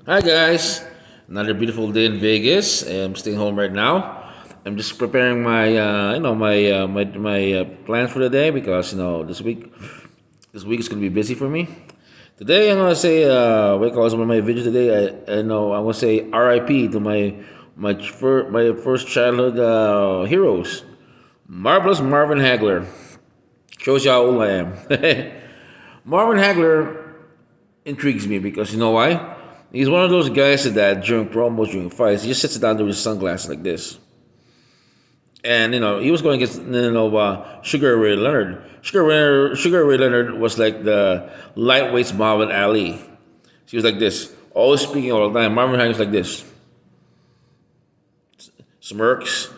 Hi guys, another beautiful day in Vegas. I'm staying home right now. I'm just preparing my, my plans for the day because this week is gonna be busy for me. Today I'm gonna say, what calls one of my videos today. I want to say R.I.P. to my first childhood heroes, marvelous Marvin Hagler. Shows you how old I am. Marvin Hagler intrigues me because you know why? He's one of those guys that during promos, during fights, he just sits down with his sunglasses like this. And he was going against Sugar Ray Leonard. Sugar Ray Leonard was like the lightweights Muhammad Ali. He was like this, always speaking all the time. Marvin Hagler was like this, smirks,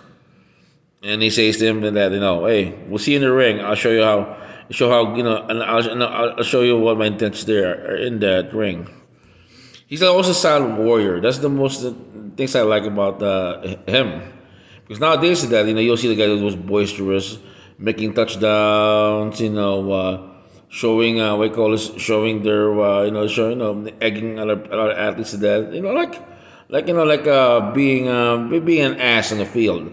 and he says to him that hey, we'll see you in the ring. I'll show you how. Show how I'll show you what my intentions there are in that ring. He's also a silent warrior. That's the most things I like about him. Because nowadays, you'll see the guy that was boisterous, making touchdowns, showing what you call this, showing their, showing, egging other athletes to that, being an ass on the field,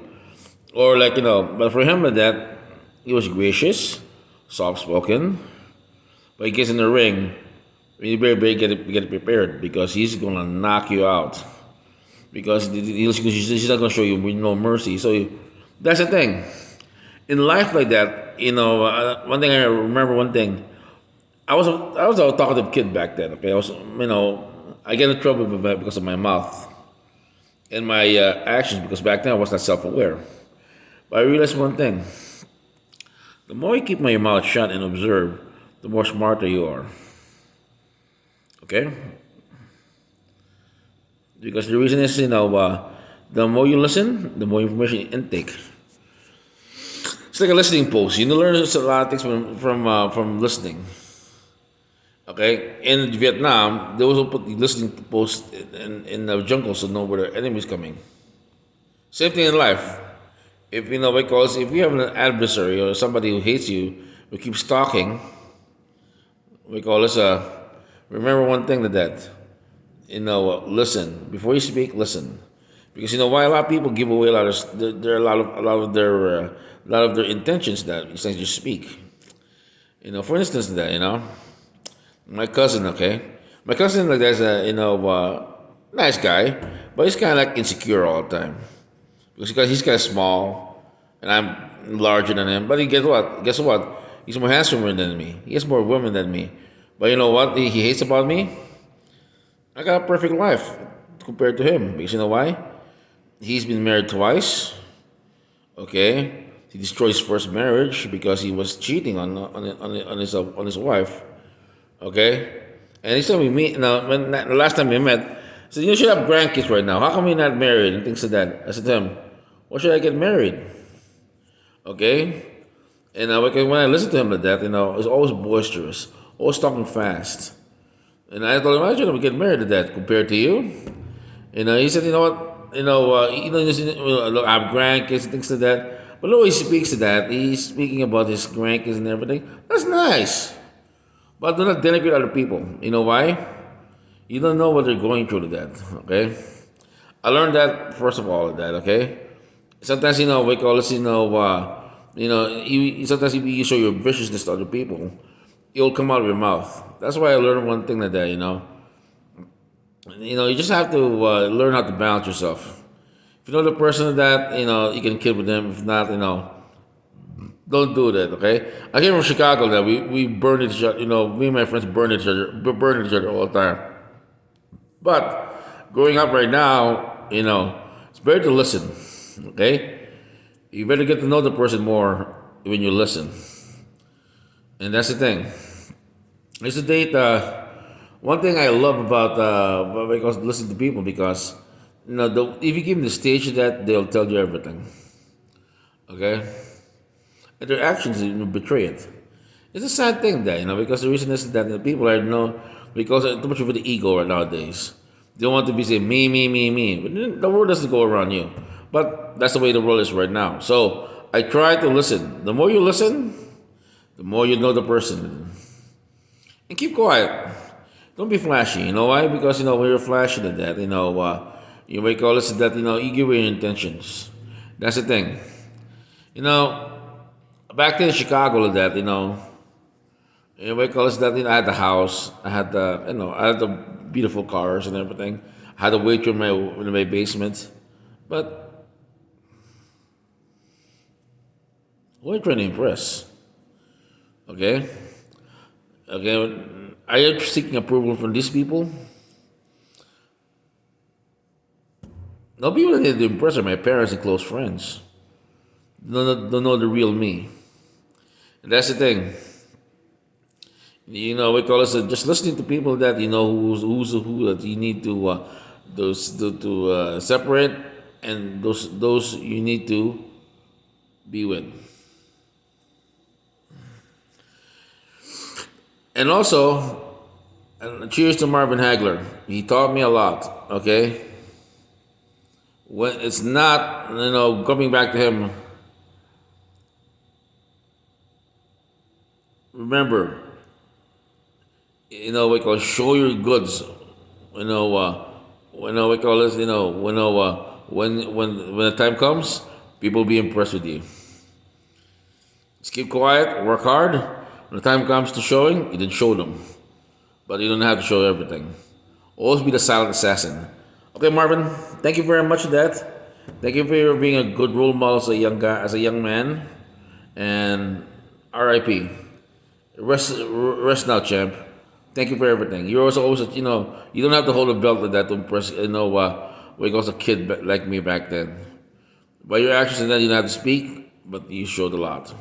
or but for him, that he was gracious, soft spoken, but he gets in the ring. You better get prepared because he's gonna knock you out. Because he's not gonna show you no mercy. That's the thing. In life like that, one thing I remember. One thing, I was a talkative kid back then. Okay, I get in trouble because of my mouth and my actions because back then I was not self-aware. But I realized one thing: the more you keep your mouth shut and observe, the more smarter you are. Okay? Because the reason is, the more you listen, the more information you intake. It's like a listening post. You learn a lot of things from listening. Okay? In Vietnam, they also put the listening post in the jungle so know where the enemy's coming. Same thing in life. Because if you have an adversary or somebody who hates you, who keeps talking, we call this remember one thing that listen before you speak. Listen, because why a lot of people give away a lot of a lot of their intentions that you speak. For instance, my cousin. Okay, my cousin like that's a nice guy, but he's kind of like insecure all the time because he's kind of small and I'm larger than him. But he guess what? Guess what? He's more handsomer than me. He has more women than me. But you know what he hates about me? I got a perfect life compared to him. Because you know why? He's been married twice. Okay, he destroyed his first marriage because he was cheating on his wife. Okay, and he told me the last time we met, he said you should have grandkids right now. How come you're not married and things like that? I said to him, why should I get married? Okay, and because when I listened to him like that, it was always boisterous, always talking fast. And I told him, I should have get married to that compared to you. He said, you know what, look, I have grandkids and things like that. But the way he speaks to that, he's speaking about his grandkids and everything. That's nice. But do not denigrate other people. You know why? You don't know what they're going through to that. Okay? I learned that, first of all, okay? Sometimes, we call this, sometimes if you show your viciousness to other people, it'll come out of your mouth. That's why I learned one thing like that, you just have to learn how to balance yourself. If you know the person that, you can kid with them. If not, don't do that, okay? I came from Chicago that we burned each other, me and my friends burned each other all the time. But growing up right now, it's better to listen, okay? You better get to know the person more when you listen. And that's the thing. It's a date. One thing I love about because listening to people because if you give them the stage of that they'll tell you everything. Okay, and their actions betray it. It's a sad thing that because the reason is that the people are because too much of the ego right nowadays. They want to be saying me, but the world doesn't go around you. But that's the way the world is right now. So I try to listen. The more you listen, the more you know the person. And keep quiet. don't be flashy. You know why? Because when you're flashy to that, you make all this that you give away your intentions. That's the thing. You know, back then in Chicago, like that make all this that I had the house, I had I had the beautiful cars and everything. I had a waitress in my basement, but we're trying to impress. Okay, okay. Are you seeking approval from these people? No, people that need to impress are my parents and close friends. Don't know the real me. And that's the thing. We call us just listening to people that who's who that you need to those to separate, and those you need to be with. And also, and cheers to Marvin Hagler. He taught me a lot. Okay, when it's not coming back to him. Remember, we call show your goods. You know, we call this. When the time comes, people will be impressed with you. Just keep quiet, work hard. When the time comes to showing, you didn't show them, but you don't have to show everything. Always be the silent assassin. Okay, Marvin. Thank you very much for that. Thank you for being a good role model as a young guy, as a young man, and R.I.P. Rest now, champ. Thank you for everything. You're also always, you don't have to hold a belt like that to impress, when you was a kid like me back then. By your actions and then you don't have to speak, but you showed a lot.